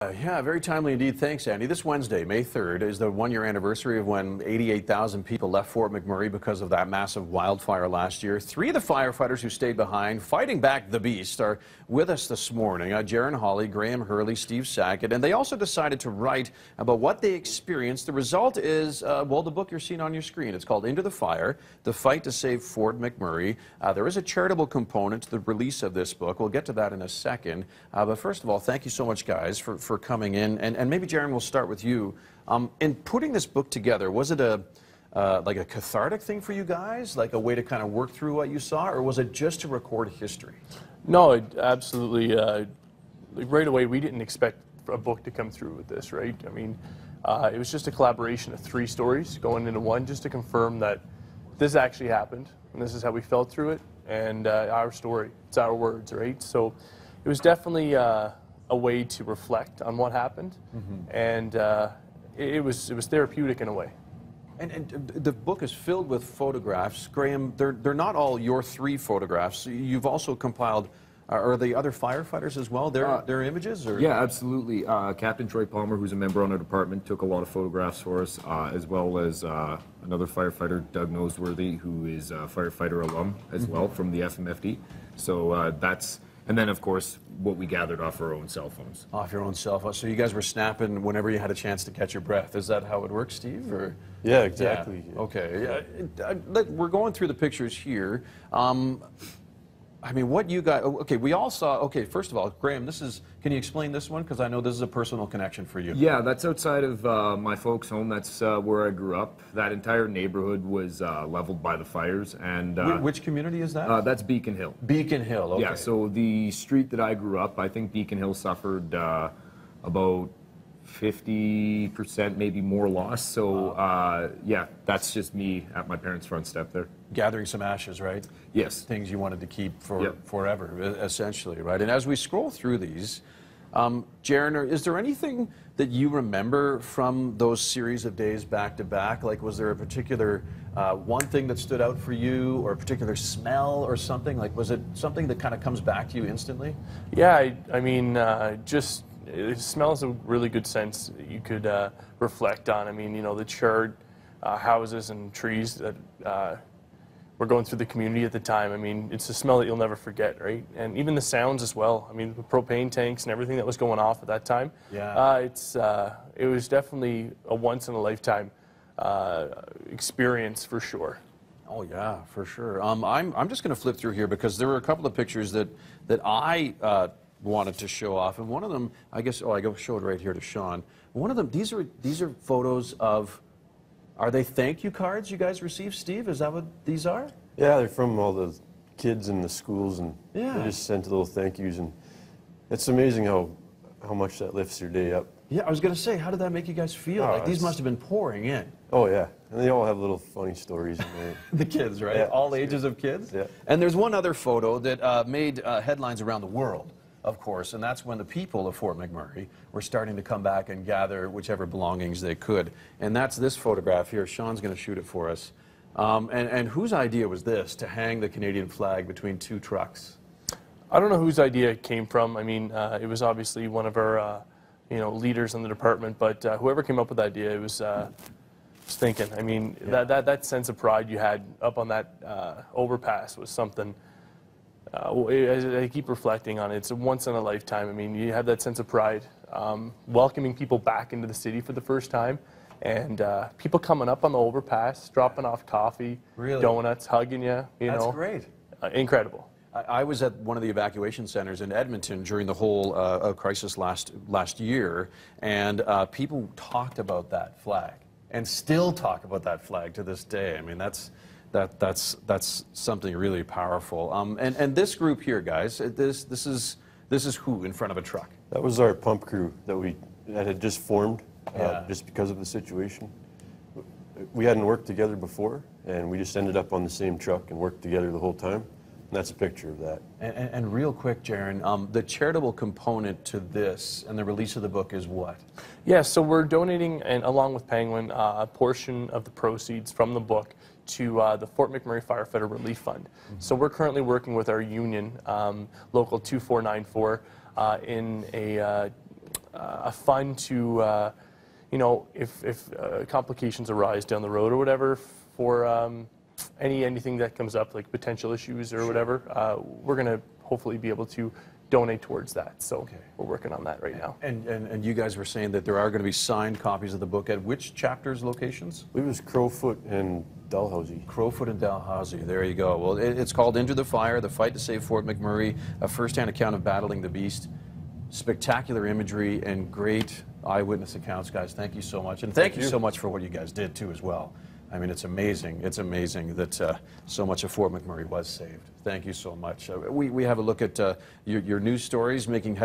Yeah, very timely indeed. Thanks, Andy. This Wednesday, May 3rd, is the one-year anniversary of when 88,000 people left Fort McMurray because of that massive wildfire last year. Three of the firefighters who stayed behind, fighting back the beast, are with us this morning. Jerron, Hawley, Hurley, Steve Sackett, and they also decided to write about what they experienced. The result is, well, the book you're seeing on your screen. It's called Into the Fire, The Fight to Save Fort McMurray. There is a charitable component to the release of this book. We'll get to that in a second. But first of all, thank you so much, guys, for coming in. And maybe, Jerron, we'll start with you. In putting this book together, was it like a cathartic thing for you guys, like a way to kind of work through what you saw, or was it just to record history? No, absolutely. Right away, we didn't expect a book to come through with this, right? I mean, it was just a collaboration of three stories going into one, just to confirm that this actually happened, and this is how we felt through it, and our story. It's our words, right? So it was definitely a way to reflect on what happened, and it was therapeutic in a way. And the book is filled with photographs. Graham, they're not all your three photographs. You've also compiled, are the other firefighters as well, their images? Or? Yeah, absolutely. Captain Troy Palmer, who's a member on our department, took a lot of photographs for us, as well as another firefighter, Doug Noseworthy, who is a firefighter alum as well from the FMFD. So that's... And then, of course, what we gathered off our own cell phones. Off your own cell phone. So you guys were snapping whenever you had a chance to catch your breath. Is that how it works, Steve? Or? Yeah, exactly. Yeah. Okay. Yeah. We're going through the pictures here. I mean, what you got, okay, we all saw, okay, first of all, Graham, can you explain this one? Because I know this is a personal connection for you. Yeah, that's outside of my folks' home. That's where I grew up. That entire neighborhood was leveled by the fires. And which community is that? That's Beacon Hill. Beacon Hill, okay. Yeah, so the street that I grew up, I think Beacon Hill suffered about 50%, maybe more loss. So, yeah, that's just me at my parents' front step there. Gathering some ashes, right? Yes. Things you wanted to keep for forever, essentially, right? And as we scroll through these, Jerron, is there anything that you remember from those series of days back to back? Like, was there a particular one thing that stood out for you, or a particular smell or something? Like, was it something that kind of comes back to you instantly? Yeah, I mean, it smells a really good sense that you could reflect on. I mean, you know, the charred houses and trees that were going through the community at the time. I mean, it's a smell that you'll never forget, right? And even the sounds as well. I mean, the propane tanks and everything that was going off at that time. Yeah. It was definitely a once-in-a-lifetime experience for sure. Oh yeah, for sure. I'm just going to flip through here because there were a couple of pictures that I wanted to show off, and one of them, I guess, I go show it right here to Sean. One of them, these are photos of, are they thank you cards you guys received, Steve? Is that what these are? Yeah, they're from all the kids in the schools, and yeah, they just sent little thank yous, and it's amazing how much that lifts your day up. Yeah, I was going to say, how did that make you guys feel? Oh, like these must have been pouring in. Oh yeah, and they all have little funny stories in there. The kids, right? Yeah, all ages of kids? Yeah. And there's one other photo that made headlines around the world, of course, and that's when the people of Fort McMurray were starting to come back and gather whichever belongings they could. And that's this photograph here. Sean's going to shoot it for us. And whose idea was this, to hang the Canadian flag between two trucks? I don't know whose idea it came from. I mean, it was obviously one of our leaders in the department, but whoever came up with the idea, it was thinking. I mean, yeah, that sense of pride you had up on that overpass was something. As I keep reflecting on it, it's a once in a lifetime. I mean, you have that sense of pride, welcoming people back into the city for the first time, and people coming up on the overpass, dropping off coffee, donuts, hugging you. That's great. Incredible. I was at one of the evacuation centers in Edmonton during the whole crisis last year, and people talked about that flag, and still talk about that flag to this day. I mean, that's something really powerful. And this group here, guys, this is who in front of a truck? That was our pump crew that had just formed, just because of the situation. We hadn't worked together before, and we just ended up on the same truck and worked together the whole time. And that's a picture of that. And real quick, Jerron, the charitable component to this and the release of the book is what? Yeah, so we're donating, and along with Penguin, a portion of the proceeds from the book to the Fort McMurray Firefighter Relief Fund. So we're currently working with our union, Local 2494, in a fund to, you know, if complications arise down the road or whatever for anything that comes up, like potential issues or whatever, we're going to hopefully be able to donate towards that. So we're working on that right now. And you guys were saying that there are going to be signed copies of the book at which chapters locations? I believe it was Crowfoot and Dalhousie. Crowfoot and Dalhousie. There you go. Well, it's called Into the Fire, The Fight to Save Fort McMurray, a first-hand account of battling the beast. Spectacular imagery and great eyewitness accounts, guys. Thank you so much. And thank you so much for what you guys did, too, as well. I mean, it's amazing. It's amazing that so much of Fort McMurray was saved. Thank you so much. We have a look at your news stories making